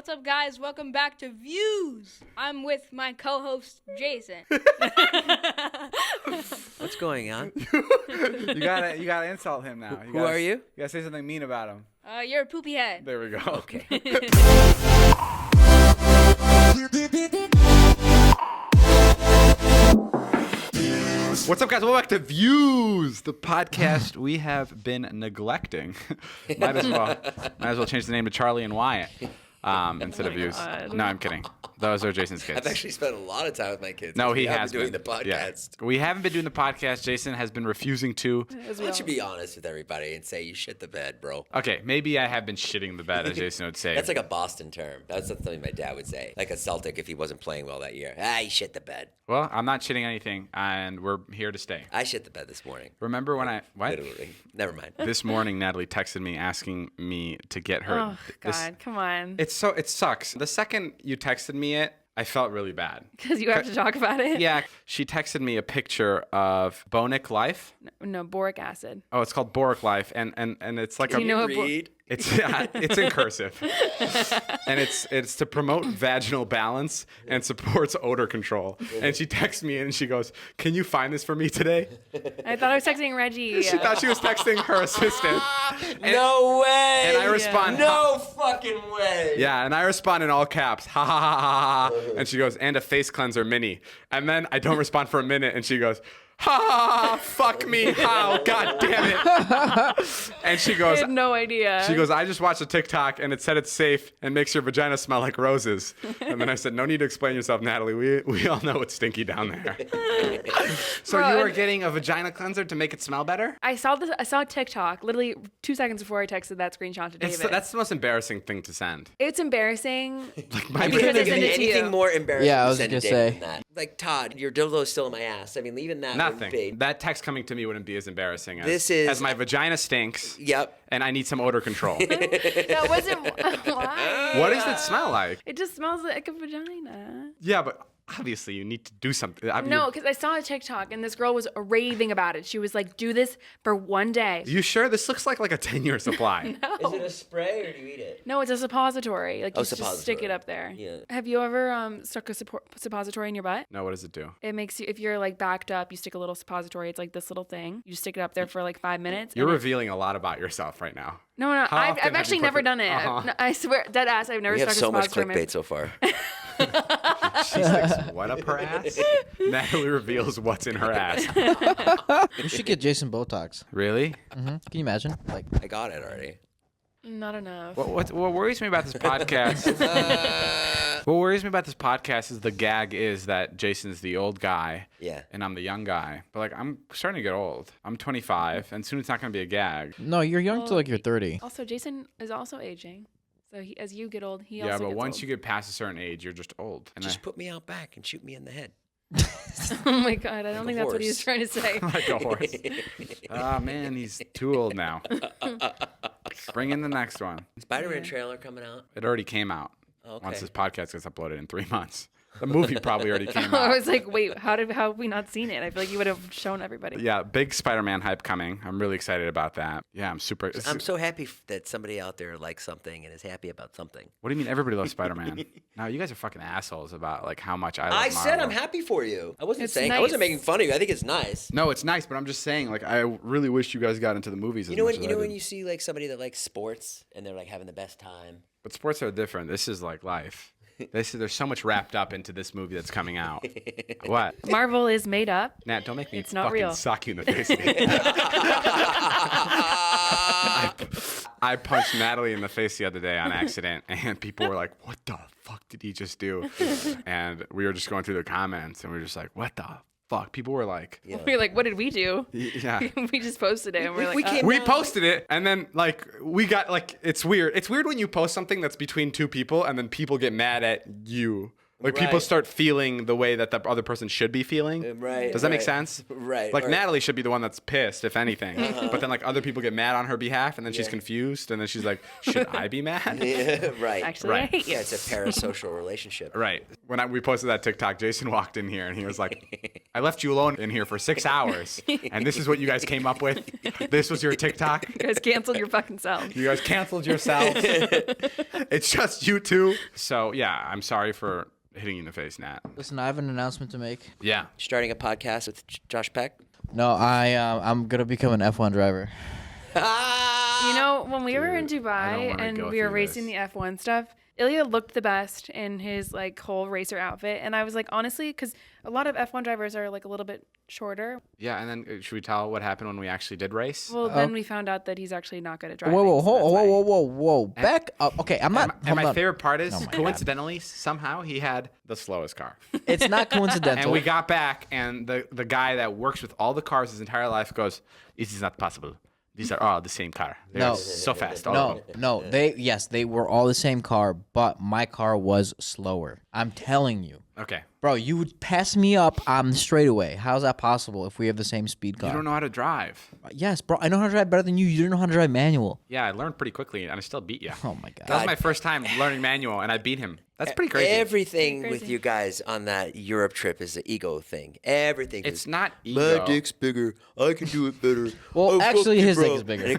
What's up, guys? Welcome back to Views. I'm with my co-host, Jason. What's going on? You gotta insult him now. Who are you? You gotta say something mean about him. You're a poopy head. There we go. Okay. What's up, guys? Welcome back to Views, the podcast we have been neglecting. Might as well change the name to Charlie and Wyatt instead of Views. God. No, I'm kidding. Those are Jason's kids. I've actually spent a lot of time with my kids. No, he we has been doing been the podcast. Yeah. We haven't been doing the podcast. Jason has been refusing to. Why don't you be honest with everybody and say you shit the bed, bro? Okay, maybe I have been shitting the bed, as Jason would say. That's like a Boston term. That's something my dad would say. Like a Celtic if he wasn't playing well that year. He shit the bed. Well, I'm not shitting anything, and we're here to stay. I shit the bed this morning. Remember when what? Literally. Never mind. This morning, Natalie texted me asking me to get her. Oh, God, come on. It sucks. The second you texted me it, I felt really bad. Because you have to talk about it? Yeah, she texted me a picture of Bonic Life. No, boric acid. Oh, it's called Boric Life, and it's like Do you know what Read. it's in cursive, and it's to promote vaginal balance and supports odor control. And she texts me and she goes, "Can you find this for me today?" I thought I was texting Reggie. She thought she was texting her assistant. No way. And I respond, no fucking way. Yeah, and I respond in all caps, ha ha ha ha ha. And she goes, and a face cleanser mini. And then I don't respond for a minute, and she goes, ha, fuck me, how, god damn it. And she I goes, had no idea. I just watched a TikTok, and it said it's safe and makes your vagina smell like roses. And then I said, no need to explain yourself, Natalie. We all know it's stinky down there. So Bro, you were getting a vagina cleanser to make it smell better? I saw TikTok literally 2 seconds before I texted that screenshot to David. That's the most embarrassing thing to send. It's embarrassing. Like my I Because couldn't I think of send it to anything you. more embarrassing Yeah, I to was send to gonna David say. than that. Like, Todd, your dildo's still in my ass. I mean, even that wouldn't Nothing. be. That text coming to me wouldn't be as embarrassing As my vagina stinks. Yep. And I need some odor control. That wasn't why. What does it smell like? It just smells like a vagina. Yeah, but obviously you need to do something. No, because I saw a TikTok and this girl was raving about it. She was like, do this for one day. You sure? This looks like a 10-year supply. Is it a spray or do you eat it? No, it's a suppository. Like, you just stick suppository. it up there. Yeah. Have you ever stuck a suppository in your butt? No, what does it do? It makes you, if you're like backed up, you stick a little suppository. It's like this little thing. You just stick it up there for like 5 minutes. You're and revealing a lot about yourself right now. No, How I've often have actually you put never it- done it. Uh-huh. No, I swear, dead ass, I've never We stuck have a so much suppository in my- clickbait so far. She sticks what up her ass? Natalie reveals what's in her ass. We should get Jason Botox. Really? Can you imagine? Like, I got it already. Not enough. What worries me about this podcast? What worries me about this podcast is the gag is that Jason's the old guy. Yeah. And I'm the young guy. But like I'm starting to get old. I'm 25, and soon it's not going to be a gag. no, you're young till like you're 30. Also, Jason is also aging. So as you get old, he Yeah, also but gets once old. you get past a certain age, you're just old. And Just put me out back and shoot me in the head. Oh my God, I don't a think that's what he was horse. trying to say. like a horse. Oh man, he's too old now. Bring in the next one. Spider-Man trailer coming out. It already came out. Okay. Once this podcast gets uploaded in 3 months. The movie probably already came I out. was like, wait, how have we not seen it? I feel like you would have shown everybody. Yeah, big Spider-Man hype coming. I'm really excited about that. Yeah, I'm super. I'm so happy that somebody out there likes something and is happy about something. What do you mean everybody loves Spider-Man? No, you guys are fucking assholes about like how much I love I said I'm Marvel. happy for you. I wasn't It's saying I nice. wasn't making fun of you. I think it's nice. No, it's nice, but I'm just saying like I really wish you guys got into the movies. You know when you see like somebody that likes sports and they're like having the best time. But sports are different. This is like life. There's so much wrapped up into this movie that's coming out. What? Marvel is made up. Nat, don't make me It's not fucking real. sock you in the face again. I punched Natalie in the face the other day on accident, and people were like, what the fuck did he just do? And we were just going through the comments, and we were just like, what the fuck? People were like, Yeah. We're like, what did we do? yeah. We just posted it, and we're like, We came- We posted it, and then like we got like it's weird. It's weird when you post something that's between two people, and then people get mad at you. Like people Right. start feeling the way that the other person should be feeling. Right. Does that make right. sense? Right. Like or- Natalie should be the one that's pissed, if anything. But then like other people get mad on her behalf, and then she's Yeah. confused, and then she's like, "Should I be mad?" Yeah, right. actually, Right. I hate you. Yeah, it's a parasocial relationship. Right. When we posted that TikTok, Jason walked in here and he was like, I left you alone in here for 6 hours, and this is what you guys came up with? This was your TikTok? You guys canceled your fucking selves. You guys canceled yourselves? It's just you two? So, yeah, I'm sorry for hitting you in the face, Nat. Listen, I have an announcement to make. Yeah. Starting a podcast with Josh Peck. No, I'm gonna become an F1 driver. You know, when we were in I don't Dubai wanna and go we were through racing this. the F1 stuff, Ilya looked the best in his like whole racer outfit, and I was like, honestly, because a lot of F1 drivers are like a little bit shorter. Yeah, and then should we tell what happened when we actually did race? Well, then we found out that he's actually not good at driving. Whoa, so that's why. whoa. Back up. Okay, I'm not. And hold my on. favorite part is, Oh my God. coincidentally, somehow he had the slowest car. It's not coincidental. And we got back, and the guy that works with all the cars his entire life goes, "This is not possible. These are all the same car. They're No. so fast. All of them." No. They were all the same car, but my car was slower. I'm telling you. Okay. Bro, you would pass me up on the straightaway. How's that possible if we have the same speed car? You don't know how to drive. Yes, bro. I know how to drive better than you. You don't know how to drive manual. Yeah, I learned pretty quickly, and I still beat you. Oh my god. That was my first time learning manual, and I beat him. That's pretty crazy. Everything Pretty with crazy. you guys on that Europe trip is an ego thing. Everything. It's is, not My ego. dick's bigger. I can do it better. Well, Oh, fuck actually, you, his bro. dick is bigger. And it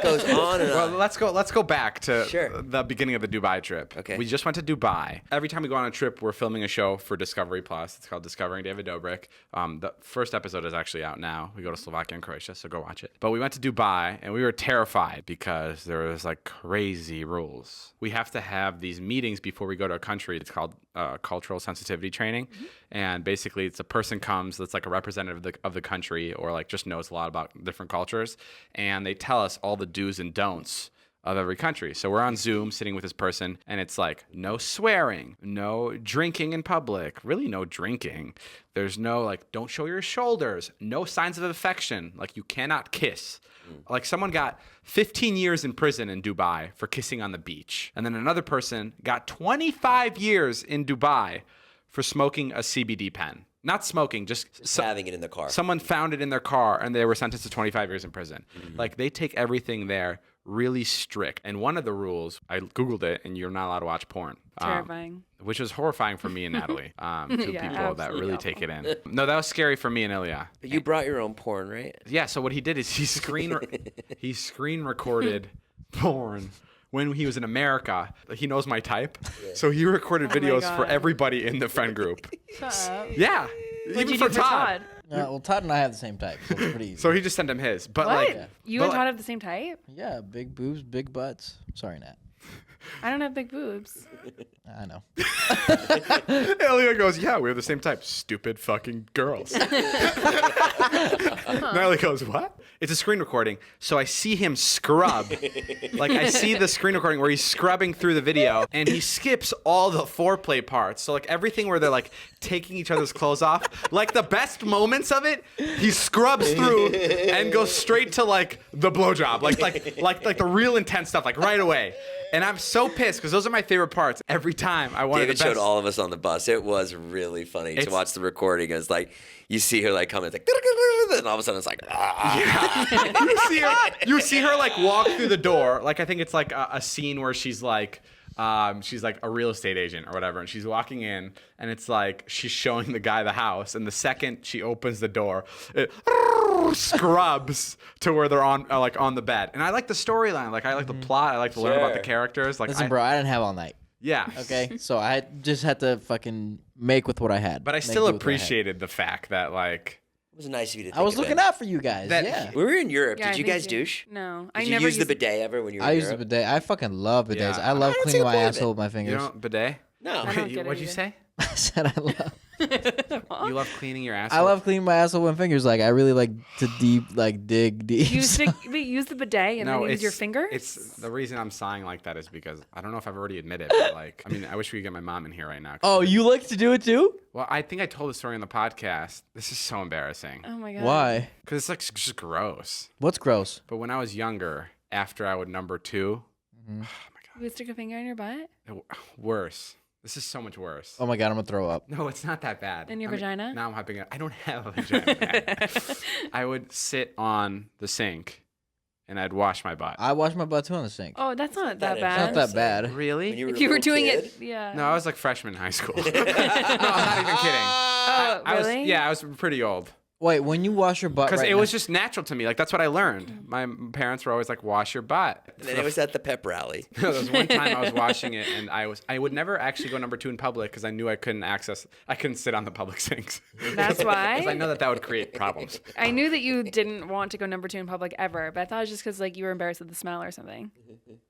goes on and Well, on. let's go back to Sure. the beginning of the Dubai trip. Okay. We just went to Dubai. Every time we go on a trip, we're filming a show for Discovery Plus. It's called Discovering David Dobrik. The first episode is actually out now. We go to Slovakia and Croatia, so go watch it. But we went to Dubai, and we were terrified because there was like crazy rules. We have to have these meetings before we go to a country. It's called cultural sensitivity training, and basically it's a person comes that's like a representative of the country, or like just knows a lot about different cultures, and they tell us all the do's and don'ts of every country. So we're on Zoom sitting with this person, and it's like no swearing, no drinking in public, really no drinking. There's no like, don't show your shoulders, no signs of affection, like you cannot kiss. Like someone got 15 years in prison in Dubai for kissing on the beach. And then another person got 25 years in Dubai for smoking a CBD pen. Not smoking, just Having it in the car. someone found it in their car and they were sentenced to 25 years in prison. Like they take everything there really strict. And one of the rules, I Googled it, and you're not allowed to watch porn. Terrifying. Which was horrifying for me and Natalie. Two Yeah, people that absolutely really awful. take it in. No, that was scary for me and Ilya. But you brought your own porn, right? Yeah, so what he did is he screen recorded porn when he was in America. He knows my type. So he recorded my videos for God. everybody in the friend group. Shut up. Yeah. What'd Even you for do for Todd. Well, Todd and I have the same type, so it's pretty easy. So he just sent him his. But What? like You but and like- Todd have the same type? Yeah, big boobs, big butts. Sorry, Nat. I don't have big boobs. I know. Ilya goes, yeah, we have the same type. Stupid fucking girls. Natalie goes, what? It's a screen recording. So I see him scrub. Like I see the screen recording where he's scrubbing through the video, and he skips all the foreplay parts. So like everything where they're like taking each other's clothes off, like the best moments of it, he scrubs through and goes straight to like the blowjob, like the real intense stuff, like right away. And I'm so pissed because those are my favorite parts. Every time I wanted David the best. showed all of us on the bus. It was really funny to It's- watch the recording. It's like you see her like coming, it's like, and all of a sudden it's like, you see her like walk through the door. Like I think it's like a scene where she's like a real estate agent or whatever, and she's walking in, and it's like she's showing the guy the house, and the second she opens the door, it scrubs to where they're on like on the bed. And I like the storyline. Like I like the plot. I like to learn about the Sure. characters. Like Listen, bro, I didn't have all night. yeah. Okay, so I just had to fucking make with what I had. But I Make still do with what I had. appreciated the fact that like it was nice of you to take I was it looking in. out for you guys. That- Yeah. We were in Europe. Yeah, Did you me guys too. douche? No. Did I you never use the used bidet ever when you were I in use the Europe? bidet. I fucking love bidets. Yeah. I love I don't see cleaning the my point of it. asshole with my you fingers. know bidet. No. I don't get it What'd you either. say? I said I love. You love cleaning your ass. I love cleaning my asshole with my fingers. Like I really like to dig deep. Use the bidet and then use your fingers? It's the reason I'm sighing like that is because I don't know if I've already admitted, but like, I mean, I wish we could get my mom in here right now. 'Cause Oh, you like to do it too? well, I think I told the story on the podcast. This is so embarrassing Oh my god. Why? because it's like just gross. What's gross? But when I was younger, after I would number two, You would stick a finger in your butt? worse. This is so much worse. Oh my god, I'm gonna throw up. No, it's not that bad. In your I mean, vagina? Now I'm hyping it. I don't have a vagina. I would sit on the sink and I'd wash my butt. I wash my butt too on the sink. Oh, that's not that That bad. Not that bad. Really? When you were If a you were little doing kid? it, yeah. No, I was like freshman in high school. No, I'm not even kidding. Oh, I was, really? yeah, I was pretty old. Wait, when you wash your butt, Because right it now- was just natural to me. Like, that's what I learned. My parents were always like, wash your butt. And then it was at the pep rally. There was one time I was washing it, and I would never actually go number 2 in public because I knew I couldn't sit on the public sinks. That's why. Because I know that would create problems. I knew that you didn't want to go number 2 in public ever, but I thought it was just because like you were embarrassed of the smell or something.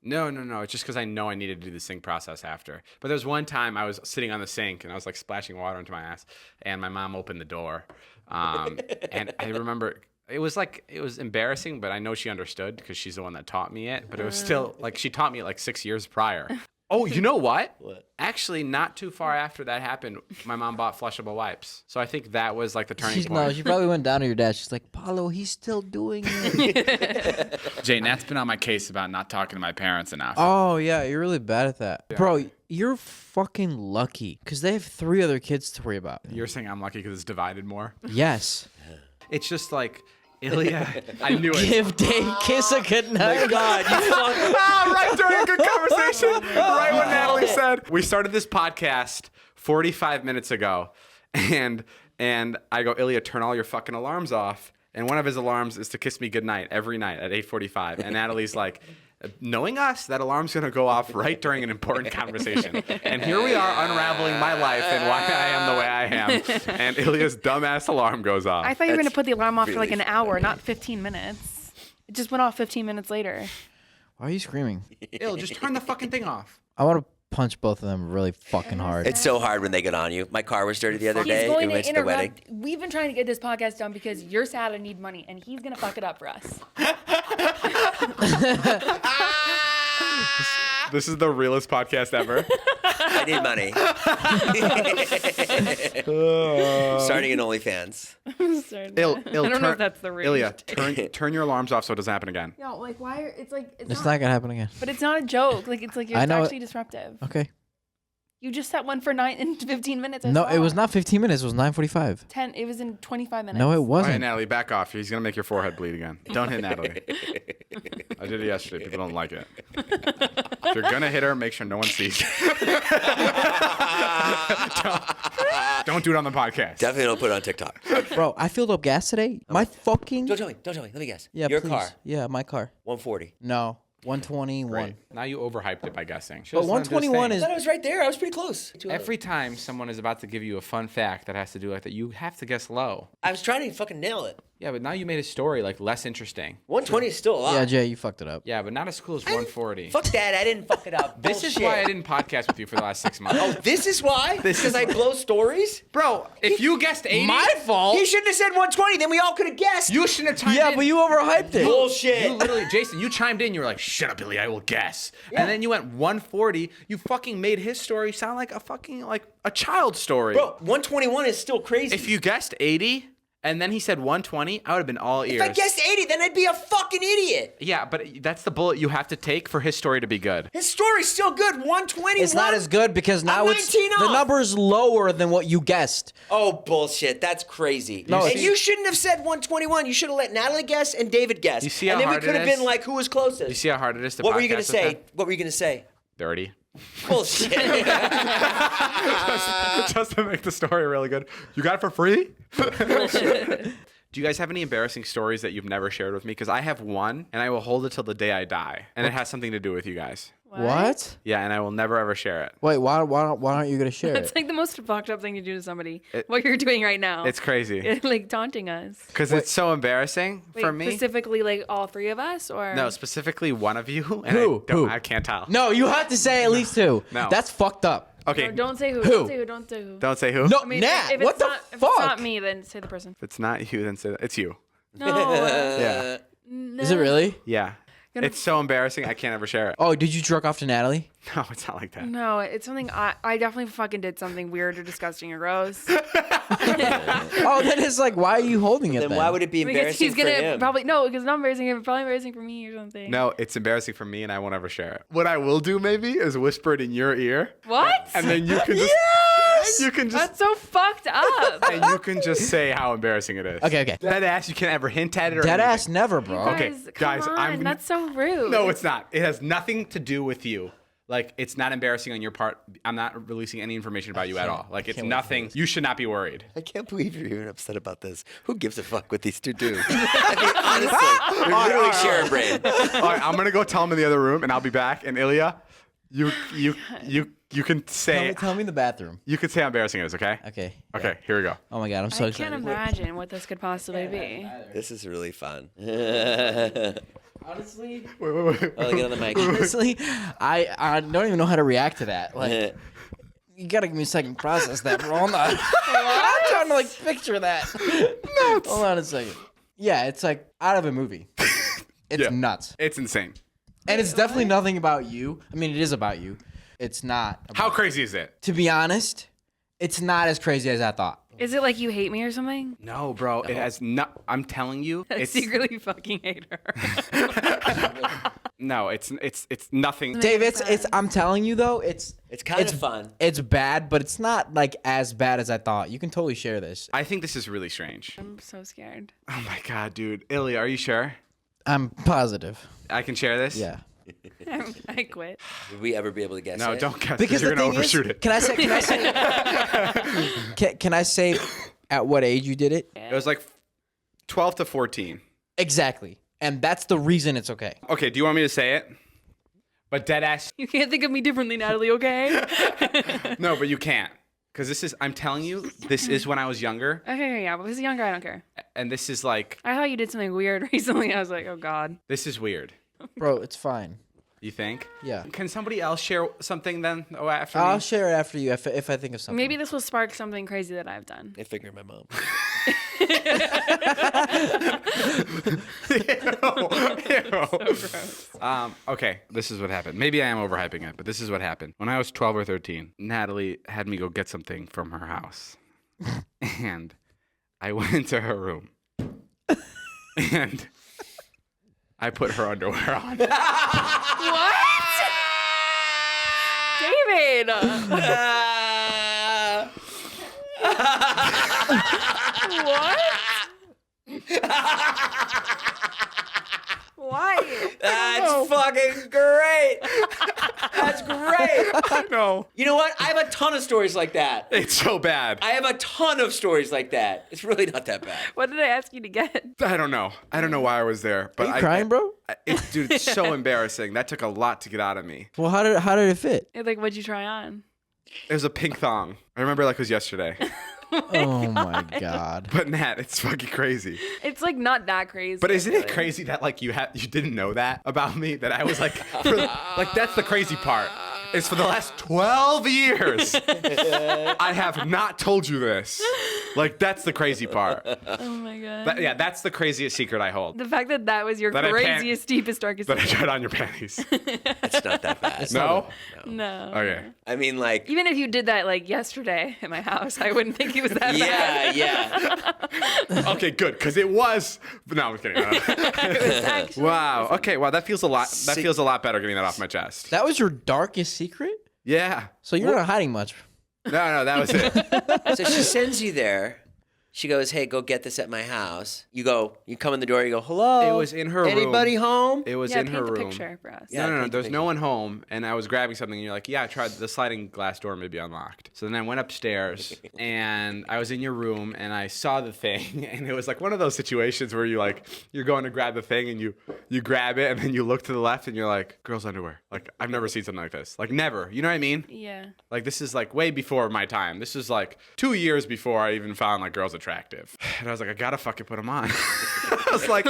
No. It's just because I know I needed to do the sink process after. But there was one time I was sitting on the sink, and I was like splashing water into my ass, and my mom opened the door. And I remember it was embarrassing, but I know she understood because she's the one that taught me it. But it was still like she taught me it like 6 years prior. Oh, you know what? What? Actually, not too far after that happened, my mom bought flushable wipes. So I think that was like the turning point. No, she probably went down to your dad. She's like, Paulo, he's still doing it. Jane, that's been on my case about not talking to my parents enough. Oh, yeah, you're really bad at that. Bro, you're fucking lucky because they have 3 other kids to worry about. You're saying I'm lucky because it's divided more? Yes. It's just like, Ilya, I knew it. Give Dave Kiss a good night. God, you fucking... Right during a good conversation, right when Natalie said. We started this podcast 45 minutes ago, and I go, Ilya, turn all your fucking alarms off. And one of his alarms is to kiss me goodnight every night at 8:45. And Natalie's like, knowing us, that alarm's going to go off right during an important conversation. And here we are unraveling my life and why I am the way I am. And Ilya's dumbass alarm goes off. I thought you were going to put the alarm off for like really an hour, not 15 minutes. It just went off 15 minutes later. Why are you screaming? Ill, just turn the fucking thing off. I want to punch both of them really fucking hard. It's so hard when they get on you. My car was dirty the other He's day. going We went to to the wedding. interrupt. We've been trying to get this podcast done because you're sad and need money, and he's going to fuck it up for us. This is the realest podcast ever. I need money. Starting an OnlyFans. Ill, I don't know if that's the real. Ilya, turn your alarms off so it doesn't happen again. No, like why? It's like It's not going to happen again. But it's not a joke. Like it's like I it's know actually disruptive. Okay. You just set one for 9 and 15 minutes. I No, saw. it was not 15 minutes. It was 9:45. 10. It was in 25 minutes. No, it All right, wasn't. Natalie, back off. He's going to make your forehead bleed again. Don't hit Natalie. I did it yesterday. People don't like it. If you're going to hit her, make sure no one sees. Don't do it on the podcast. Definitely don't put it on TikTok. Bro, I filled up gas today. My fucking... Don't tell me. Let me guess. Yeah, Your please. car. Yeah, my car. 140. No, 121. Right. Now you overhyped it by guessing. But 121 I is... thought it was right there. I was pretty close. Every time someone is about to give you a fun fact that has to do with it, you have to guess low. I was trying to fucking nail it. Yeah, but now you made a story like less interesting. 120 is still a lot. Yeah, Jay, you fucked it up. Yeah, but not as cool as 140. Fuck that. I didn't fuck it up. This is why I didn't podcast with you for the last 6 months. Oh, this is why? Because I blow stories? Bro, if you guessed 80, My fault? He shouldn't have said 120. Then we all could have guessed. you shouldn't have chimed Yeah, in. but you overhyped it. Bullshit. You literally, Jason, you chimed in. You were like, "Shut up, Billy. I will guess." And then you went 140. You fucking made his story sound like a fucking like a child story. Bro, 121 is still crazy. If you guessed 80 and then he said 120, I would have been all ears. If I guessed 80, then I'd be a fucking idiot. Yeah, but that's the bullet you have to take for his story to be good. His story's still good. 121. It's not as good because now I'm it's 19 the off. number's lower than what you guessed. Oh, bullshit. That's crazy. No, and it's- you shouldn't have said 121. You should have let Natalie guess and David guess. You see how and then hard we could it have is? been like, who was closest? You see how hard it is to What were you going to say? What were you going to say? 30. Bullshit. Just to make the story really good. You got it for free? Do you guys have any embarrassing stories that you've never shared with me? Because I have one, and I will hold it till the day I die. And it has something to do with you guys. What? Yeah, and I will never, ever share it. Wait, why aren't you going to share It's it? like the most fucked up thing to do to somebody. What you're doing right now. It's crazy. like taunting us. Because it's so embarrassing Wait, for me. specifically like all 3 of us, or No, specifically one of you. And Who? Who? I can't tell. No, you have to say at least 2. No. That's fucked up. Okay. No, don't say who. Who? Don't say who. Don't say who. Don't say who. No, I mean, Nat, if what it's the not, fuck? If it's not me, then say the person. If it's not you, then say that. It's you. No. Yeah. No. Is it really? Yeah. It's so embarrassing. I can't ever share it. Oh, did you jerk off to Natalie? No, it's not like that. No, it's something I definitely fucking did something weird or disgusting or gross. Oh, then it's like, why are you holding it then why would it be Because embarrassing he's gonna for him? probably because it's not embarrassing. It's probably embarrassing for me or something. No, it's embarrassing for me, and I won't ever share it. What I will do maybe is whisper it in your ear, What? and then you can just. You can just That's so fucked up. and you can just say how embarrassing it is. Okay. Dead ass, you can't ever hint at it or Dead anything. ass never, bro. Okay, Come guys, on, I'm gonna- that's so rude. No, it's not. It has nothing to do with you. Like, it's not embarrassing on your part. I'm not releasing any information about you at all. Like, it's can't wait for nothing. You should not be worried. I can't believe you're even upset about this. Who gives a fuck what these two do? I mean, honestly, they're literally sharing brain. All right, I'm gonna go tell him in the other room, and I'll be back. And Ilya, you can say Tell me the bathroom. you can say how embarrassing it is. Okay. Okay. Okay. Here we go. Oh my god, I'm so I excited. can't imagine what this could possibly be. This is really fun. Honestly, Oh, get on the mic. honestly, I don't even know how to react to that. Like, you gotta give me a second to process that, bro. I'm trying to like picture that. Hold on a second. Yeah, it's like out of a movie. It's Yeah. nuts, It's insane. and it's definitely nothing about you. I mean, it is about you. It's not. About How crazy is it? To be honest, it's not as crazy as I thought. Is it like you hate me or something? No, bro. It has not. I'm telling you, I it's secretly fucking hate her. no. It's nothing. Dave, it's. I'm telling you though, it's kind of fun. It's bad, but it's not like as bad as I thought. You can totally share this. I think this is really strange. I'm so scared. Oh my god, dude. Ilya, are you sure? I'm positive. I can share this? Yeah. I quit. Would we ever be able to guess No, it? don't guess Because you're the gonna thing overshoot is, it. can I say, can I say at what age you did it? It was like 12 to 14. Exactly. And that's the reason it's okay. Okay, do you want me to say it? But dead ass. You can't think of me differently, Natalie, okay? No, but you can't. Because this is, I'm telling you, this is when I was younger. Okay, yeah, but if he's younger, I don't care. And this is like, I thought you did something weird recently. I was like, oh, God. this is weird. Bro, it's fine. You think? Yeah. Can somebody else share something then? Oh, after I'll me? share it after you if I think of something. Maybe this will spark something crazy that I've done. I figure my mom. Okay, this is what happened. Maybe I am overhyping it, but this is what happened. When I was 12 or 13, Natalie had me go get something from her house. And I went into her room. And I put her underwear on. What? David! What? Why? That's fucking great. That's great. No. You know what? I have a ton of stories like that. It's so bad. I have a ton of stories like that. It's really not that bad. What did I ask you to get? I don't know. I don't know why I was there. But Are you crying, bro? Dude, it's so embarrassing. That took a lot to get out of me. Well, how did it fit? Like, what'd you try on? It was a pink thong. I remember like it was yesterday. Oh my god. But Nat, it's fucking crazy. It's like not that crazy. But isn't it really. crazy that like you didn't know that about me? That I was like, like that's the crazy part. Is for the last 12 years, I have not told you this. Like that's the crazy part. Oh my god. Yeah, that's the craziest secret I hold. The fact that that was your That I can't- craziest, deepest, darkest That I secret. tried on your panties. It's not that bad. No? No. Okay. I mean, like, Even if you did that like yesterday at my house, I wouldn't think it was that bad. yeah. Okay, good, because it was. No, I'm kidding. Actually, Wow. Okay. Wow. That feels a lot. That feels a lot better getting that off my chest. That was your darkest secret? Yeah. So you're not hiding much. No, that was it. So she sends you there. She goes, hey, go get this at my house. You come in the door, you go, hello. It was in her room. Anybody home? It was yeah, in paint her the room. picture for us. Yeah. No, paint the there's picture. no one home, and I was grabbing something, and you're like, yeah, I tried. The sliding glass door may be unlocked. So then I went upstairs, and I was in your room, and I saw the thing, and it was like one of those situations where you're going to grab the thing, and you grab it, and then you look to the left, and you're like, girls' underwear. Like, I've never seen something like this. Like, never. You know what I mean? Yeah. Like, this is like way before my time. This is like 2 years before I even found like girls attractive. And I was like, I gotta fucking put them on. I was like,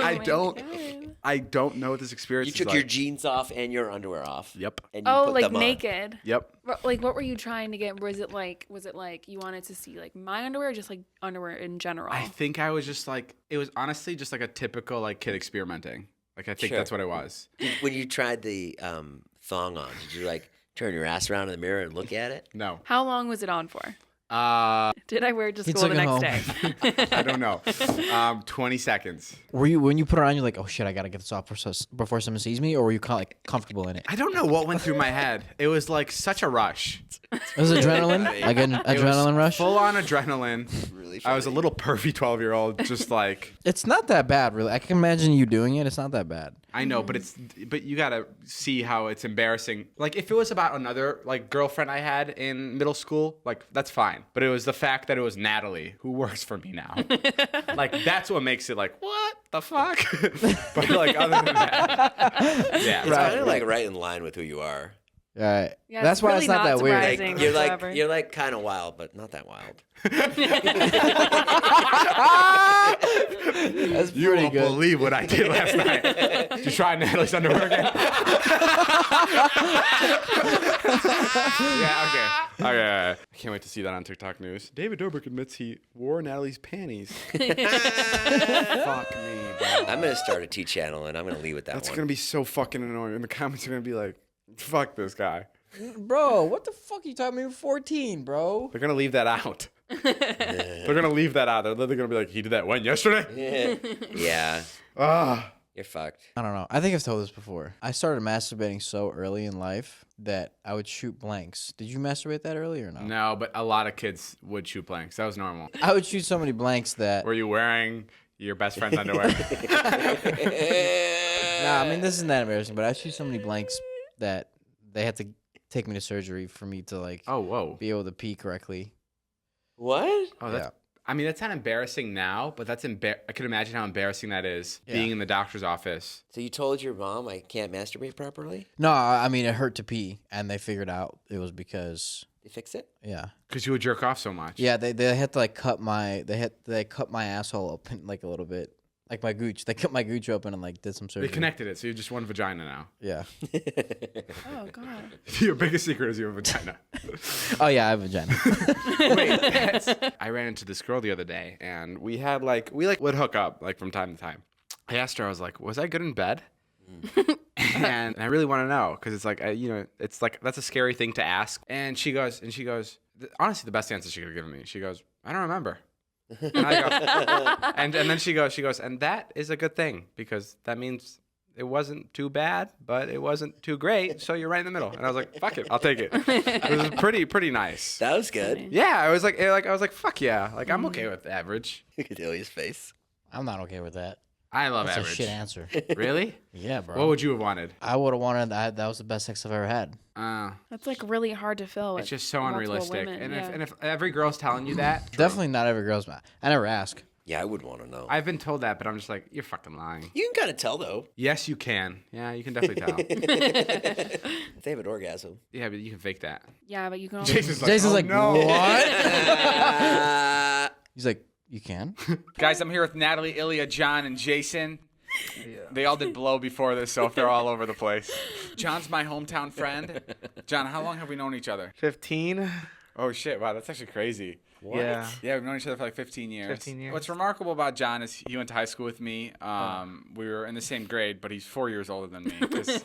I don't know what this experience You is took like. your jeans off and your underwear off. Yep. And you Oh, put like them on. naked. Yep. Like, what were you trying to get? Was it like you wanted to see like my underwear, or just like underwear in general? I think I was just like, it was honestly just like a typical like kid experimenting. Like, I think Sure. that's what it was. When you tried the thong on, did you like turn your ass around in the mirror and look at it? No. How long was it on for? Did I wear it to He school took the it next home. day? I don't know. 20 seconds. Were you when you put it on? You're like, oh shit, I gotta get this off before someone sees me, or were you kind of like comfortable in it? I don't know what went through my head. It was like such a rush. It was adrenaline, like an adrenaline rush. Full on adrenaline. Really I was a funny. little pervy 12-year-old, just like It's not that bad, really. I can imagine you doing it. It's not that bad. I know, but you gotta see how it's embarrassing. Like if it was about another like girlfriend I had in middle school, like that's fine. But it was the fact that it was Natalie who works for me now. Like that's what makes it like what the fuck. But like other than that, yeah, It's kind of like right in line with who you are. All right. Yeah, That's it's why really it's not that weird. Like surprising you're whatsoever. like kind of wild, but not that wild. That's you pretty won't good. believe what I did last night. Did you try Natalie's underwear again? Yeah, okay. I can't wait to see that on TikTok news. David Dobrik admits he wore Natalie's panties. Fuck me, bro. I'm gonna start a T channel and I'm gonna leave with that That's one. gonna be so fucking annoying. And the comments are gonna be like, fuck this guy. Bro, what the fuck you talking about? 14, bro. They're gonna leave that out. They're gonna leave that out. They're literally gonna be like, he did that when? Yesterday? Yeah, Ah. you're fucked. I don't know. I think I've told this before. I started masturbating so early in life that I would shoot blanks. Did you masturbate that early or no? No, but a lot of kids would shoot blanks. That was normal. I would shoot so many blanks that. Were you wearing your best friend's underwear? Nah, I mean, this isn't that embarrassing, but I shoot so many blanks that they had to take me to surgery for me to, like, Oh, whoa. be able to pee correctly. What? Oh, that's. Yeah. I mean, that's not embarrassing now, but that's I could imagine how embarrassing that is being in the doctor's office. So you told your mom I can't masturbate properly? No, I mean, it hurt to pee, and they figured out it was because, They fix it? yeah. Because you would jerk off so much. Yeah, they had to, like, cut my asshole open, like, a little bit. Like my gooch. They cut my gooch open and, like, did some They surgery. connected it, so you're just one vagina now. Yeah. Oh God. Your biggest secret is you have a vagina. Oh, yeah, I have a vagina. Wait, I ran into this girl the other day, and we would hook up like from time to time. I asked her, I was like, was I good in bed? And I really want to know because it's like, it's like that's a scary thing to ask. And she goes, honestly, the best answer she could have given me. She goes, I don't remember. And I go, and then she goes, and that is a good thing because that means it wasn't too bad, but it wasn't too great. So you're right in the middle. And I was like, fuck it, I'll take it. It was pretty nice. That was good. Yeah, I was like, fuck yeah, like I'm okay with average. Look at Ilya's face. I'm not okay with that. I love That's average. a shit answer. Really? Yeah, bro. What would you have wanted? I would have wanted that. That was the best sex I've ever had. That's like really hard to fill. It's with just so multiple unrealistic. women, And yeah. if every girl's telling you that, Definitely not every girl's mad. I never ask. Yeah, I would want to know. I've been told that, but I'm just like, you're fucking lying. You can kind of tell though. Yes, you can. Yeah, you can definitely tell. They have an orgasm. Yeah, but you can fake that. Yeah, but you can. Also, Jason's like, no. what? He's like, you can? Guys, I'm here with Natalie, Ilya, John, and Jason. They all did blow before this, so if they're all over the place. John's my hometown friend. John, how long have we known each other? 15. Oh shit! Wow, that's actually crazy. Yeah. Yeah, we've known each other for like 15 years. 15 years. What's remarkable about John is he went to high school with me. We were in the same grade, but he's 4 years older than me. Because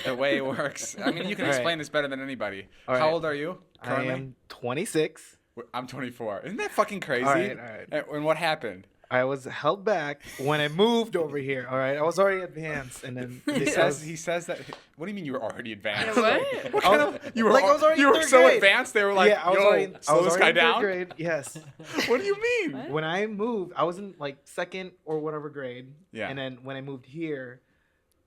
the way it works. I mean, you can All right. explain this better than anybody. All How right. old are you I currently? am 26. I'm 24. Isn't that fucking crazy? All right. And what happened? I was held back when I moved over here. All right. I was already advanced. And then He says that. What do you mean you were already advanced? what? What kind of, you were, like, I was already you in were third so grade. advanced. They were like, yeah, I was yo, already, I slow was this already guy in third down. grade. Yes. What do you mean? When I moved, I was in like second or whatever grade. Yeah. And then when I moved here,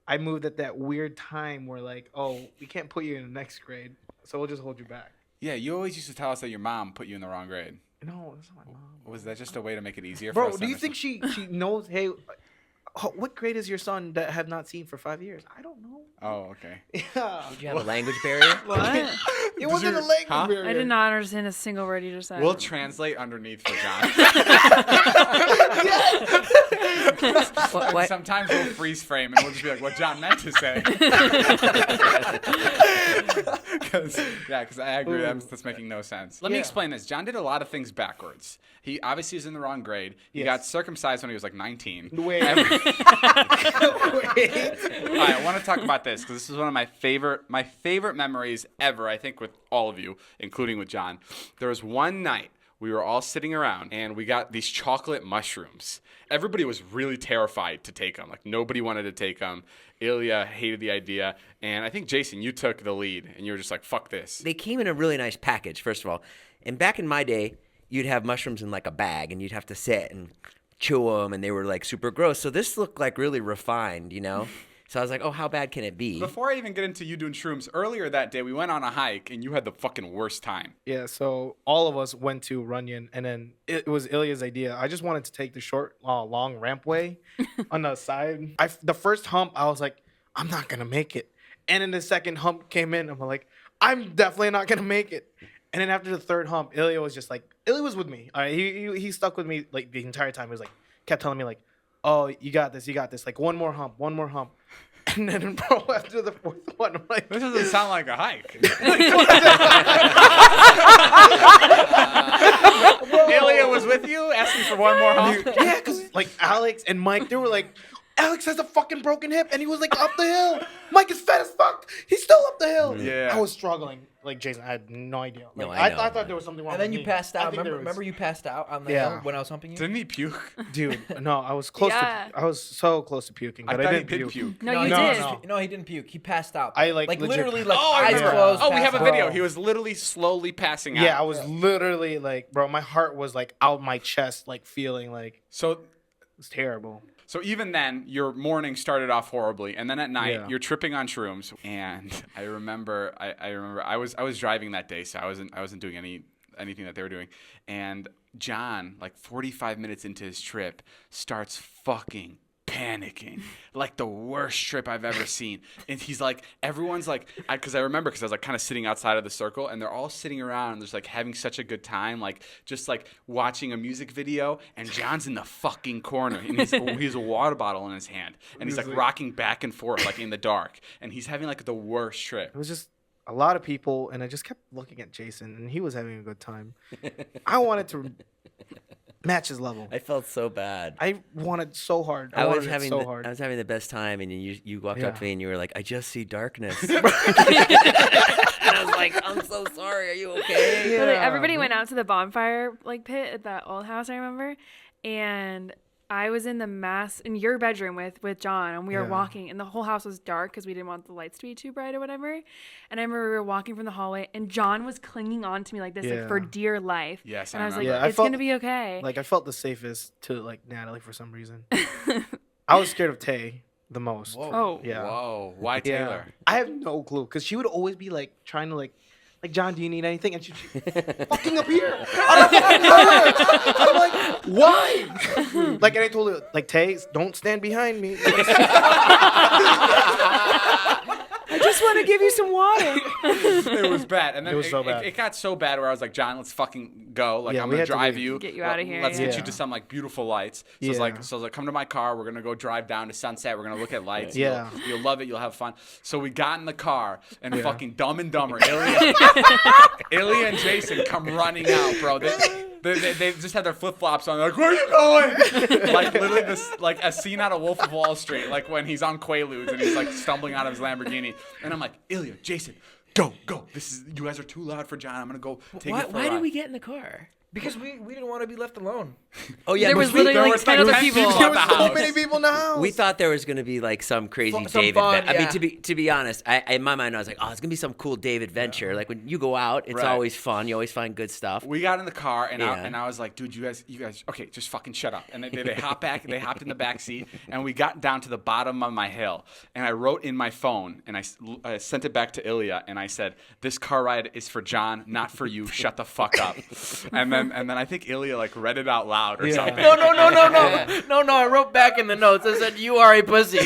I moved at that weird time where like, oh, we can't put you in the next grade, so we'll just hold you back. Yeah, you always used to tell us that your mom put you in the wrong grade. No, that's not my mom. Was that just a way to make it easier for Bro, us? do you think she knows? Hey, what grade is your son that I have not seen for 5 years? I don't know. Oh, okay. Yeah. Did you have a language barrier? What? It wasn't a language Huh? barrier. I did not understand a single word you just said. We'll translate underneath for John. What? Sometimes we'll freeze frame and we'll just be like, what John meant to say. Because I agree, that's making no sense. Let me Yeah. explain this. John did a lot of things backwards. He obviously was in the wrong grade. He Yes. got circumcised when he was like 19. Wait. All right, I want to talk about this because this is one of my favorite memories ever, I think, with all of you, including with John. There was one night we were all sitting around, and we got these chocolate mushrooms. Everybody was really terrified to take them. Like, nobody wanted to take them. Ilya hated the idea. And I think, Jason, you took the lead, and you were just like, fuck this. They came in a really nice package, first of all. And back in my day, you'd have mushrooms in like a bag, and you'd have to sit and chew them, and they were like super gross. So this looked like really refined, you know? So I was like, oh, how bad can it be? Before I even get into you doing shrooms, earlier that day, we went on a hike, and you had the fucking worst time. Yeah, so all of us went to Runyon, and then it was Ilya's idea. I just wanted to take the short, long rampway on the side. The first hump, I was like, I'm not going to make it. And then the second hump came in, I'm like, I'm definitely not going to make it. And then after the third hump, Ilya was just like, Ilya was with me. All right, he stuck with me like the entire time. He was like, kept telling me like, oh, you got this. Like one more hump. And then, bro, after the fourth one, I'm like, This doesn't sound like a hike. Ilya was with you, asking for one more hump? yeah, because like Alex and Mike, they were like, Alex has a fucking broken hip, and he was like up the hill. Mike is fat as fuck. He's still up the hill. Yeah. I was struggling. Like, Jason, I had no idea. Like, No, I know. I thought there was something wrong And then with you me. passed I out. think there was- Remember you passed out on the Yeah. hill when I was humping you? Didn't he puke? Dude, no, I was close Yeah. to. I was so close to puking, but I, thought he didn't did puke. No, you no, did. no. No, he didn't puke. He passed out. I, like, legit- literally like Oh, eyes yeah. closed. Oh, we have passed a video. out. He was literally slowly passing out. Yeah, I was literally like, bro, my heart was like out my chest, like feeling like So it was terrible. even then, your morning started off horribly, and then at night Yeah. you're tripping on shrooms. And I remember I was driving that day, so I wasn't doing anything that they were doing. And John, like 45 minutes into his trip, starts fucking panicking, like the worst trip I've ever seen. And he's like, everyone's like, because I remember, because I was like kind of sitting outside of the circle, and they're all sitting around and just like having such a good time, like just like watching a music video, and John's in the fucking corner, and he has a water bottle in his hand, and he's like rocking back and forth like in the dark, and he's having like the worst trip. It was just a lot of people, and I just kept looking at Jason, and he was having a good time. I wanted to match his level. I felt so bad. I wanted so hard. I was wanted it having so hard. I was having the best time, and you walked up to me and you were like, I just see darkness. And I was like, I'm so sorry. Are you okay? But, like, everybody went out to the bonfire like pit at that old house, I remember, and I was in in your bedroom with John, and we were Yeah. walking, and the whole house was dark because we didn't want the lights to be too bright or whatever. And I remember we were walking from the hallway, and John was clinging on to me like this, like for Yeah. dear life. Yes, and I I was like, remember. Yeah, I it's felt- gonna be okay. Like, I felt the safest to like Natalie for some reason. I was scared of Tay the most. oh, Yeah. Whoa, why Yeah. Taylor? I have no clue, because she would always be like trying to like, John, do you need anything? And she'd fucking appear. I'm like, why? Like, and I told her, like, Tay, don't stand behind me. I just want to give you some water. It was bad, and then It was so bad. It got so bad where I was like, John, let's fucking go. Like, Yeah, I'm we gonna had to drive leave. you, Get you outta here, Let's get you yeah. to some like beautiful lights. So Yeah. I was like, come to my car. We're gonna go drive down to Sunset. We're gonna look at lights. Yeah. you'll love it. You'll have fun. So we got in the car, and Yeah. fucking Dumb and Dumber, Ilya and Jason come running out, bro. They just had their flip flops on. They're like, where are you going? Like literally this, like a scene out of Wolf of Wall Street, like when he's on Quaaludes and he's like stumbling out of his Lamborghini. And I'm like, Ilya, Jason, go. You guys are too loud for John. I'm gonna go take it for a Why ride. did we get in the car? Because we didn't want to be left alone. Oh yeah, There but was literally there like was 10 like other 10 people. people There at was the so house. many people in the house. we thought there was gonna be like some crazy Some David. fun, I mean, yeah. to be honest, in my mind I was like, oh, it's gonna be some cool David venture. Like when you go out, it's Right. always fun. You always find good stuff. We got in the car and Yeah. I was like, dude, you guys, okay, just fucking shut up. And they hopped in the back seat, and we got down to the bottom of my hill, and I wrote in my phone, and I sent it back to Ilya, and I said, this car ride is for John, not for you. Shut the fuck up. And then I think Ilya like read it out loud or something. No. I wrote back in the notes. I said, "You are a pussy."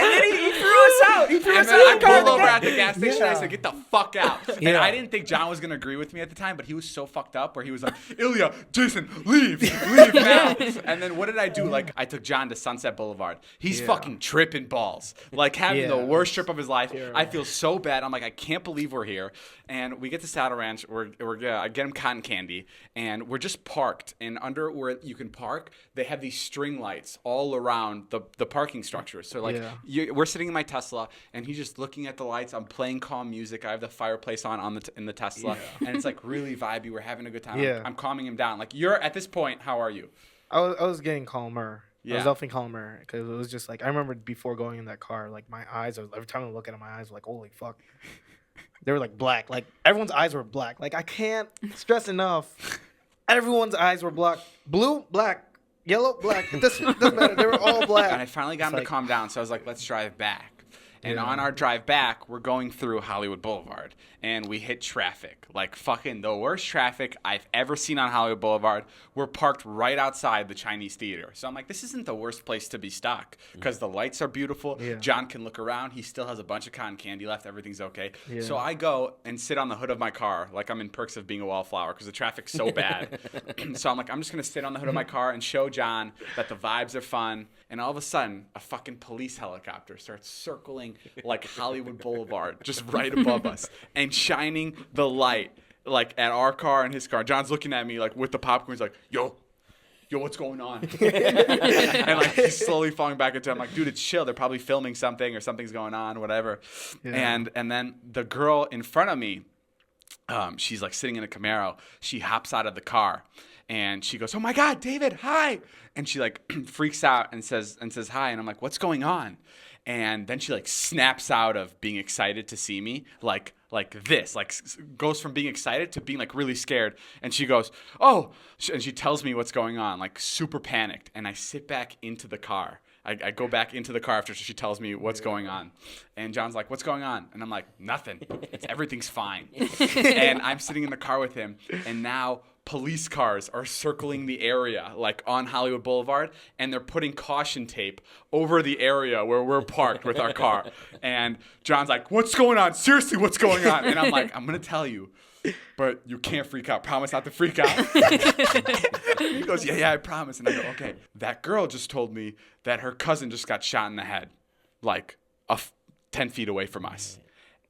And then he threw us out. He threw And us then out I of the car. pulled over at the gas station. I said, "Get the fuck out!" And Yeah. I didn't think John was gonna agree with me at the time, but he was so fucked up where he was like, "Ilya, Jason, leave now!" And then what did I do? Like, I took John to Sunset Boulevard. He's fucking tripping balls, like having the Yeah. worst trip of his life. I feel so bad. I'm like, I can't believe we're here. And we get to Saddle Ranch. I get him cotton candy, and we're just parked. And under where you can park, they have these string lights all around the parking structure. So like, Yeah. we're sitting in my Tesla. out, and he's just looking at the lights. I'm playing calm music. I have the fireplace on in the Tesla, and it's like really vibey. We're having a good time. Yeah. I'm calming him down. Like, you're at this point, how are you? I was getting calmer. I Yeah. was definitely calmer because it was just like I remember before going in that car, like my eyes. Every time I look at it, my eyes were like, holy fuck. They were like black. Like everyone's eyes were black. Like I can't stress enough. Everyone's eyes were black. Blue, black, yellow, black. It doesn't matter. They were all black. And I finally got him to calm down, so I was like, let's drive back. And on our drive back, we're going through Hollywood Boulevard, and we hit traffic. Like, fucking the worst traffic I've ever seen on Hollywood Boulevard. We're parked right outside the Chinese theater. So I'm like, this isn't the worst place to be stuck, because the lights are beautiful. Yeah. John can look around. He still has a bunch of cotton candy left. Everything's okay. Yeah. So I go and sit on the hood of my car, like I'm in Perks of Being a Wallflower, because the traffic's so bad. So I'm like, I'm just going to sit on the hood of my car and show John that the vibes are fun. And all of a sudden, a fucking police helicopter starts circling like Hollywood Boulevard, just right above us, and shining the light like at our car and his car. John's looking at me like with the popcorn. He's like, yo, what's going on? And like he's slowly falling back into. I'm like, dude, it's chill. They're probably filming something or something's going on, whatever. Yeah. And then the girl in front of me, she's like sitting in a Camaro. She hops out of the car. And she goes, oh my God, David, hi. And she like freaks out and says hi. And I'm like, what's going on? And then she like snaps out of being excited to see me, like this, like goes from being excited to being like really scared. And she goes, oh, and she tells me what's going on, like super panicked. And I sit back into the car. I go back into the car after she tells me what's going on. And John's like, what's going on? And I'm like, nothing. Everything's fine. And I'm sitting in the car with him. And now police cars are circling the area, like on Hollywood Boulevard. And they're putting caution tape over the area where we're parked with our car. And John's like, what's going on? Seriously, what's going on? And I'm like, I'm going to tell you. But you can't freak out. Promise not to freak out. He goes, yeah, I promise. And I go, okay. That girl just told me that her cousin just got shot in the head, like 10 feet away from us.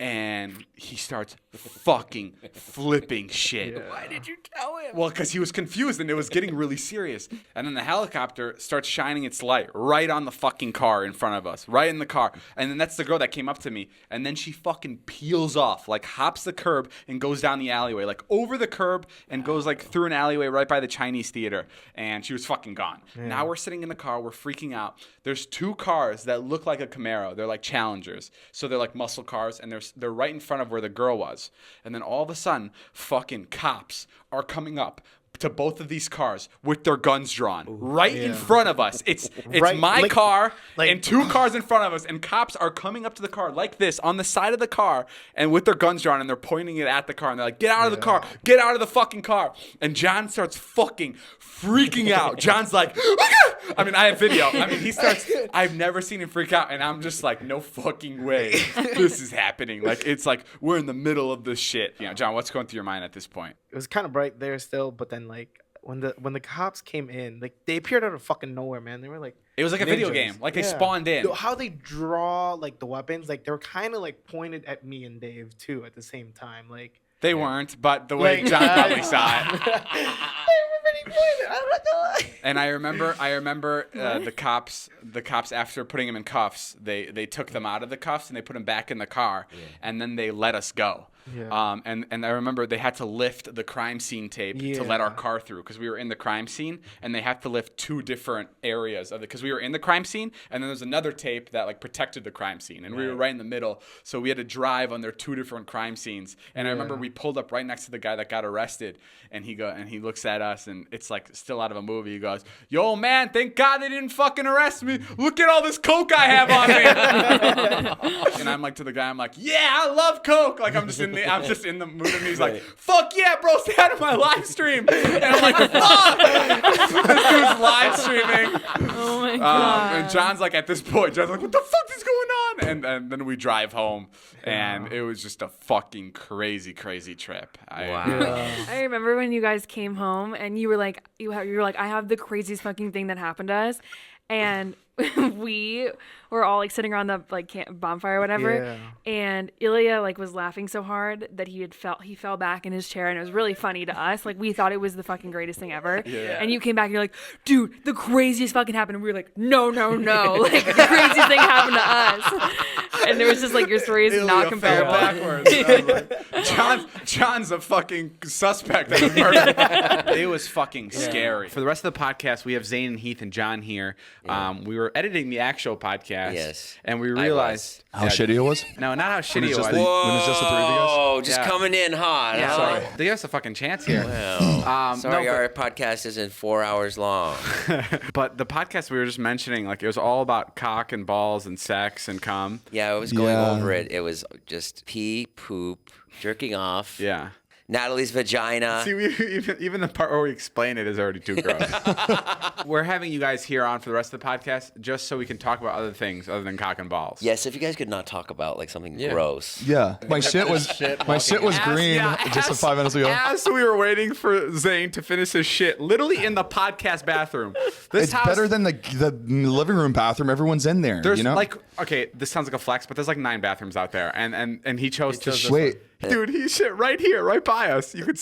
And he starts fucking flipping shit. Yeah. Why did you tell him? Well, because he was confused and it was getting really serious. And then the helicopter starts shining its light right on the fucking car in front of us, right in the car. And then that's the girl that came up to me. And then she fucking peels off, like hops the curb and goes down the alleyway, like over the curb and goes like through an alleyway right by the Chinese theater. And she was fucking gone. Yeah. Now we're sitting in the car. We're freaking out. There's two cars that look like a Camaro. They're like Challengers. So they're like muscle cars. And they're right in front of where the girl was. And then all of a sudden, fucking cops are coming up to both of these cars with their guns drawn right in front of us. It's Right, my like- car like- and two cars in front of us, and cops are coming up to the car like this on the side of the car and with their guns drawn, and they're pointing it at the car, and they're like, get out of the car, get out of the fucking car. And John starts fucking freaking out. John's like, okay. I mean, I have video. I mean, he starts, I've never seen him freak out, and I'm just like, no fucking way this is happening. Like, it's like we're in the middle of this shit. You know, John, what's going through your mind at this point? It was kind of bright there still, but then like when the cops came in, like they appeared out of fucking nowhere, man. They were like It was like a video ninjas. game. Like they Yeah. spawned in. Yo, how they draw like the weapons, like they were kind of like pointed at me and Dave too at the same time, like. They weren't, but the way Like, John probably saw it. They were pretty pointed. I'm not gonna lie. And I remember the cops after putting him in cuffs, they took them out of the cuffs and they put him back in the car, and then they let us go. Yeah. And I remember they had to lift the crime scene tape to let our car through because we were in the crime scene, and they had to lift two different areas of it because we were in the crime scene, and then there's another tape that like protected the crime scene, and we were right in the middle, so we had to drive under two different crime scenes. And I remember we pulled up right next to the guy that got arrested, and he looks at us, and it's like still out of a movie. He goes, "Yo, man, thank God they didn't fucking arrest me. Look at all this coke I have on me." And I'm like to the guy, I'm like, "Yeah, I love coke." Like I'm just in the mood, and he's like, "Fuck yeah, bro, stay out of my live stream." And I'm like, "Fuck!" This dude's live streaming. Oh my god. And John's like, at this point, John's like, "What the fuck is going on?" And then we drive home, and it was just a fucking crazy trip. I remember when you guys came home and you were like, I have the craziest fucking thing that happened to us. And we were all like sitting around the like bonfire or whatever, and Ilya like was laughing so hard that he fell back in his chair, and it was really funny to us. Like we thought it was the fucking greatest thing ever. And you came back and you're like, dude, the craziest fucking happened, and we were like, no, like the craziest thing happened to us. And there was just like, your story is not comparable. John's a fucking suspect of the murder. It was fucking scary. For the rest of the podcast, we have Zane and Heath and John here. We were editing the actual podcast, and we realized how shitty it was. No, not how shitty it was. When it's just the three of you guys. Oh, just coming in hot. Yeah, huh? sorry. They gave us a fucking chance here. Wow. Sorry, our podcast isn't 4 hours long. But the podcast we were just mentioning, like, it was all about cock and balls and sex and cum. Yeah, I was going over it. It was just pee, poop, jerking off. Yeah. Natalie's vagina. See, even the part where we explain it is already too gross. We're having you guys here on for the rest of the podcast just so we can talk about other things other than cock and balls. Yes, if you guys could not talk about like something gross. Yeah, my shit was green just 5 minutes ago. As we were waiting for Zane to finish his shit, literally in the podcast bathroom. It's better than the living room bathroom. Everyone's in there. There's you know? like, okay, this sounds like a flex, but there's like 9 bathrooms out there, and he chose to wait. Dude, he shit right here, right by us. You could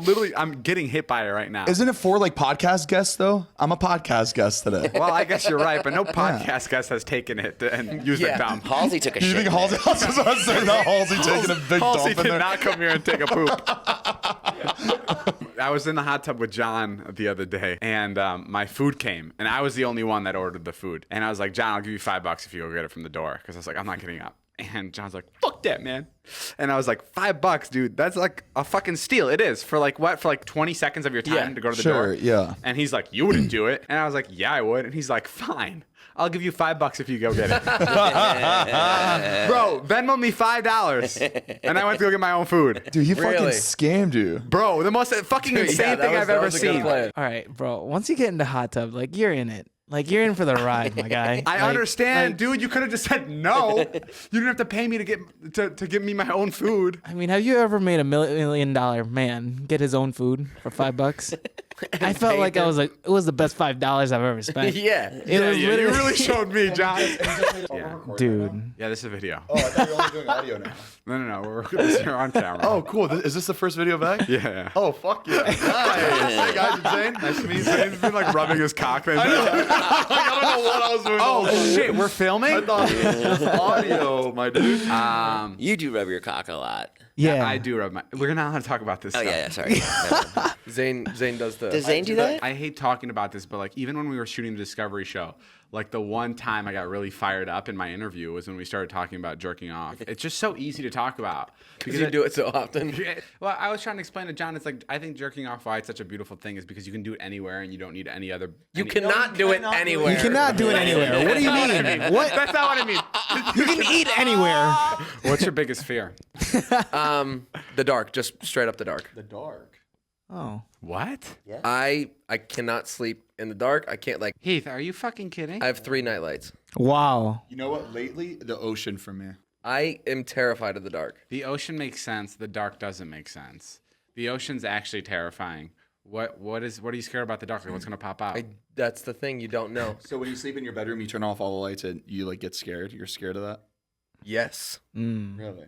literally, I'm getting hit by it right now. Isn't it for like podcast guests though? I'm a podcast guest today. Well, I guess you're right, but no podcast guest has taken it and used it dumb. Halsey took a You shit. think Halsey? I was about to say not Halsey taking a big Halsey dump in did there. not come here and take a poop. I was in the hot tub with John the other day, and my food came, and I was the only one that ordered the food. And I was like, John, I'll give you $5 if you go get it from the door, because I was like, I'm not getting up. And John's like, fuck that, man. And I was like, $5, dude. That's like a fucking steal. It is. For like what? For like 20 seconds of your time to go to the door? Yeah. And he's like, you wouldn't do it. And I was like, yeah, I would. And he's like, fine. I'll give you $5 if you go get it. Bro, Venmo me $5. And I went to go get my own food. Dude, he fucking scammed you. Bro, the most fucking insane thing I've ever seen. All right, bro. Once you get in the hot tub, like you're in it. Like you're in for the ride, my guy. I understand, dude. You could have just said no. You didn't have to pay me to give me my own food. I mean, have you ever made $1 million man get his own food for $5? I felt like it was the best $5 I've ever spent. Yeah. It was You literally, really showed me, John. dude. Yeah, this is a video. Oh, I thought you were only doing audio now. No. We're on camera. Oh, cool. Is this the first video back? Yeah. Oh, fuck yeah. Nice. Hey, guys, it's Zane. Nice to meet you. Zane's been like rubbing his cock. I don't know what I was doing. Oh shit, we're filming? I thought it was audio, my dude. You do rub your cock a lot. Yeah. I do rub my. We're not allowed to talk about this. Oh, stuff. sorry. Zane does the. Does Zane do that? I hate talking about this, but like even when we were shooting the Discovery show, like the one time I got really fired up in my interview was when we started talking about jerking off. It's just so easy to talk about Because you do it so often. Well, I was trying to explain to John. It's like I think jerking off why it's such a beautiful thing is because you can do it anywhere and you don't need any other. You cannot do it anywhere. You cannot do it anywhere. What do you mean? What? That's not what I mean. You can eat anywhere. What's your biggest fear? The dark, just straight up the dark. The dark. Oh. What? I cannot sleep in the dark. I can't like. Heath, are you fucking kidding? I have 3 night lights. Wow. You know what? Lately, the ocean for me. I am terrified of the dark. The ocean makes sense. The dark doesn't make sense. The ocean's actually terrifying. What are you scared about the dark? Like, what's gonna pop out? That's the thing. You don't know. So when you sleep in your bedroom, you turn off all the lights and you like get scared. You're scared of that? Yes. Really?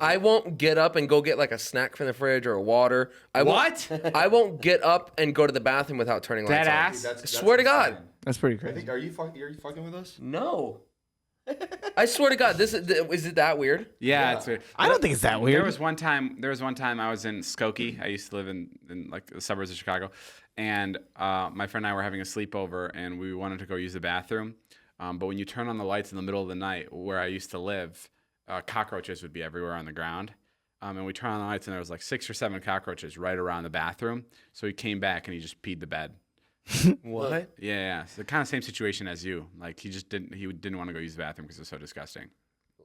I won't get up and go get like a snack from the fridge or water. I won't get up and go to the bathroom without turning lights Dead on. ass? Dude, that's Swear to God. insane. That's pretty I crazy. think, are you fucking with us? No. I swear to God, is it that weird? Yeah, it's weird. I don't think it's that weird. There was one time I was in Skokie. I used to live in like the suburbs of Chicago, and my friend and I were having a sleepover, and we wanted to go use the bathroom. But when you turn on the lights in the middle of the night, where I used to live, cockroaches would be everywhere on the ground. And we turned on the lights, and there was like 6 or 7 cockroaches right around the bathroom. So he came back and he just peed the bed. What? Yeah. So kind of same situation as you. Like he didn't want to go use the bathroom because it was so disgusting.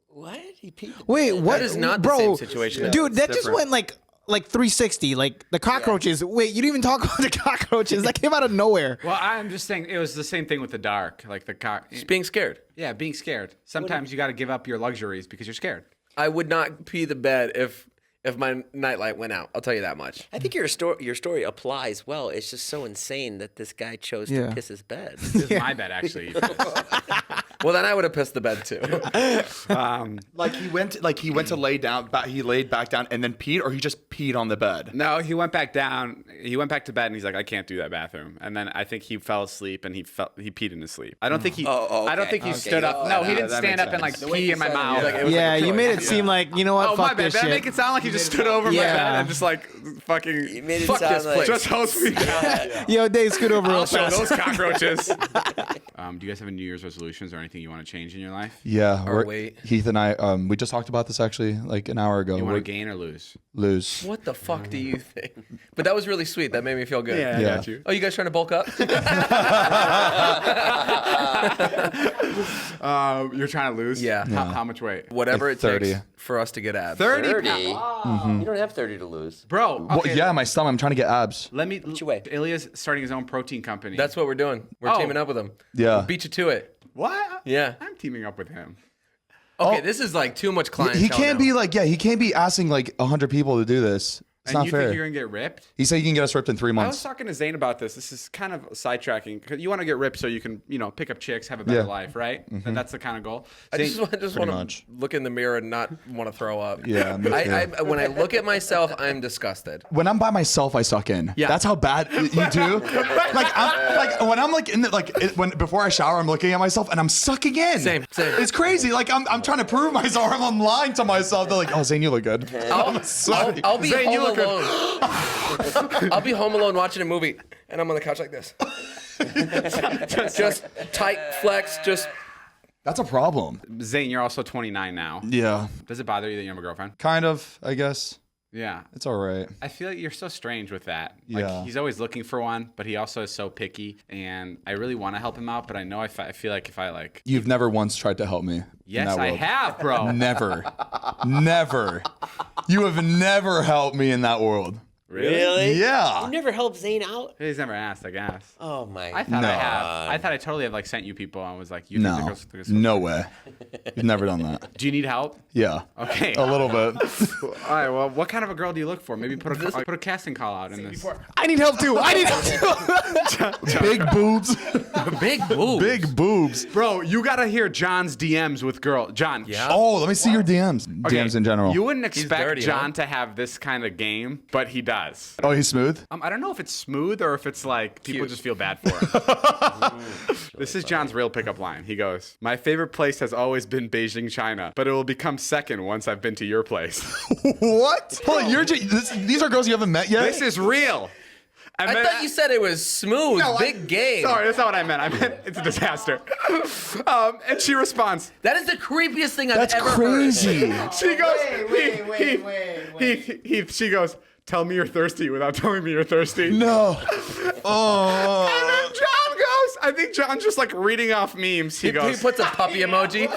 What? He peed. Wait, what? That is not bro, the same situation. Dude, that It's just different. went like 360. Like the cockroaches. Wait, you didn't even talk about the cockroaches. That came out of nowhere. Well, I'm just saying it was the same thing with the dark. Like the Just being scared. Yeah, being scared. Sometimes you got to give up your luxuries because you're scared. I would not pee the bed if if my nightlight went out. I'll tell you that much. I think your story applies well. It's just so insane that this guy chose to piss his bed. This is my bed, actually. Well, then I would have pissed the bed too. He went to lay down, he laid back down and then peed, or he just peed on the bed. No, he went back down. He went back to bed, and he's like, I can't do that bathroom. And then I think he fell asleep, and he peed in his sleep. I don't think he. I don't think he stood up. No, he didn't stand up and like pee in my mouth. Yeah, you made it seem like, you know what? Oh, Fuck my bad. this Did I shit. make it sound like he just stood over my bed and just like fucking made it fuck sound this like- place? Just host me down. Yo, Dave, scoot over real I'll show fast. those cockroaches. Do you guys have any New Year's resolutions or anything you want to change in your life? Yeah, wait. Heath and I, we just talked about this actually like an hour ago. You want to gain or lose? Lose. What the fuck do you think? But that was really sweet. That made me feel good. I got you. Oh, you guys trying to bulk up? You're trying to lose? Yeah. How much weight? Whatever Like it 30. takes for us to get abs. 30 30? pounds. You don't have 30 to lose. Bro. Well, Okay, yeah, my stomach. I'm trying to get abs. Let me. you weigh? Ilya's starting his own protein company. That's what we're doing. We're Oh. teaming up with him. Yeah. We'll beat you to it. what? Yeah. I'm teaming up with him. Okay, this is like too much clientele. He can't now. be like, he can't be asking like 100 people to do this. It's And not you fair. think you're gonna get ripped? He said he can get us ripped in 3 I was months. talking to Zane about this. This is kind of sidetracking. 'Cause you want to get ripped so you can, pick up chicks, have a better Yeah. life, right? And that's the kind of goal. I Zane- just want Pretty to much. look in the mirror and not want to throw up. Yeah, me I, too. when I look at myself, I'm disgusted. When I'm by myself, I suck in. Yeah. That's how bad you do. When I'm like in the when before I shower, I'm looking at myself and I'm sucking in. Same. It's crazy. Like I'm trying to prove myself. I'm lying to myself. They're like, oh, Zane, you look good. I'll be Zane, you home look good. alone. I'll be home alone watching a movie, and I'm on the couch like this. Just tight flex, just... That's a problem. Zane, you're also 29 now. Yeah, Does it bother you that you have a girlfriend? kind of. I guess Yeah. it's all right. I feel like you're so strange with that. Like, Yeah. he's always looking for one, but he also is so picky. And I really want to help him out, but I know I feel like if I like... You've never once tried to help me. in Yes, that I world. have, bro. Never, never. You have never helped me in that world. Really? Yeah. You never helped Zane out? He's never asked, I guess. Oh, my I thought No. I have. I thought I totally have like sent you people and was like, you think No, the girls no way. You've never done that. Do you need help? Yeah. Okay. A little bit. All right. Well, what kind of a girl do you look for? Maybe put a casting call out in this. I need help too. I need help too. Big boobs. Big boobs. Big boobs. Bro, you gotta hear John's DMs with girl. John. Yeah. Oh, let me see your DMs. Okay, DMs in general. You wouldn't expect dirty, John huh? to have this kind of game, but he does. Oh, he's smooth? I don't know if it's smooth or if it's like people just feel bad for him. This is John's real pickup line. He goes, "My favorite place has always been Beijing, China, but it will become second once I've been to your place." What? Hold on, these are girls you haven't met yet? This is real. I thought you said it was smooth. No, Big game. Sorry, that's not what I meant. I meant it's a disaster. And she responds, That is the creepiest thing I've That's ever crazy. she goes, she goes, "Tell me you're thirsty without telling me you're thirsty." No. And Oh. then John goes, I think John's just like reading off memes. He He goes, puts a puppy emoji.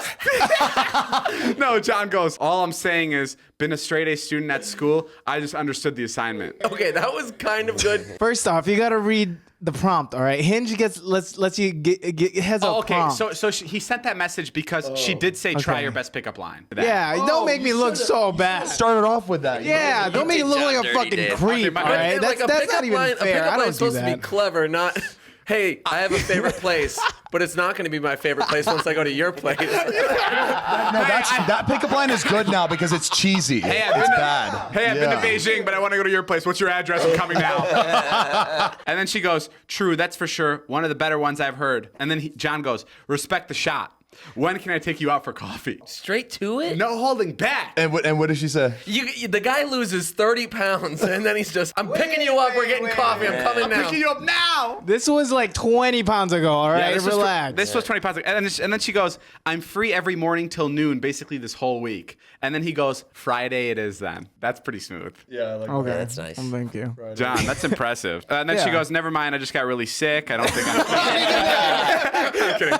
no, John goes, all I'm saying is, been a straight A student at school. I just understood the assignment. Okay, that was kind of good. First off, you gotta read the prompt. All right, Hinge lets you get heads up. Oh, okay, prompt. so he sent that message because she did say try Okay. your best pickup line. yeah, don't make me look so bad. Started off with that. Yeah, don't make it look John like a dirty fucking did. creep. Okay, my All bad. right, that's not pickup even line, fair. A pickup I don't line's do supposed to be that. clever, not. Hey, I have a favorite place, but it's not going to be my favorite place once I go to your place. No, that pickup line is good now because it's cheesy. Hey, It's bad. Hey, I've been Yeah. to Beijing, but I want to go to your place. What's your address? I'm coming now. And then she goes, true, that's for sure. One of the better ones I've heard. And then John goes, respect the shot. When can I take you out for coffee? Straight to it? No holding back. And what did she say? The guy loses 30 pounds, and then he's just, I'm picking you up, we're getting coffee, I'm coming now. Picking you up now. This was like 20 pounds ago. All right, this relax. Was, this was 20 pounds ago. And then she goes, I'm free every morning till noon, basically this whole week. And then he goes, Friday it is then. That's pretty smooth. Yeah, like okay, that's nice. Thank you. John, that's impressive. And then she Yeah. goes, never mind, I just got really sick. I don't think I'm... I'm kidding.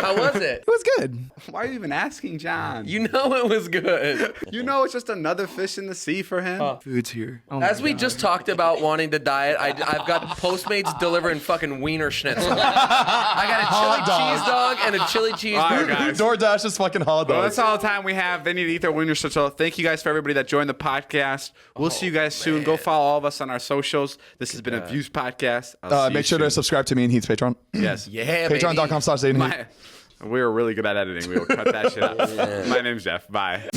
How was it? It was good. Why are you even asking, John? You know it was good. You know it's just another fish in the sea for him. Food's here. As we just talked about wanting to diet, I've got Postmates delivering fucking wiener schnitzel. I got a chili cheese dog and a chili cheese All right, burger. guys. DoorDash is fucking hot Well, dogs. that's all the time we have. They need to eat their wiener schnitzel. Thank you guys for everybody that joined the podcast. We'll see you guys soon. Go follow all of us on our socials. This has been a Views podcast. I'll see you Make sure to soon. subscribe to me and Heath's Patreon. Yes. Yeah, baby. Patreon.com/Zane and Heath. We were really good at editing. We will cut that shit out. My name's Jeff. Bye.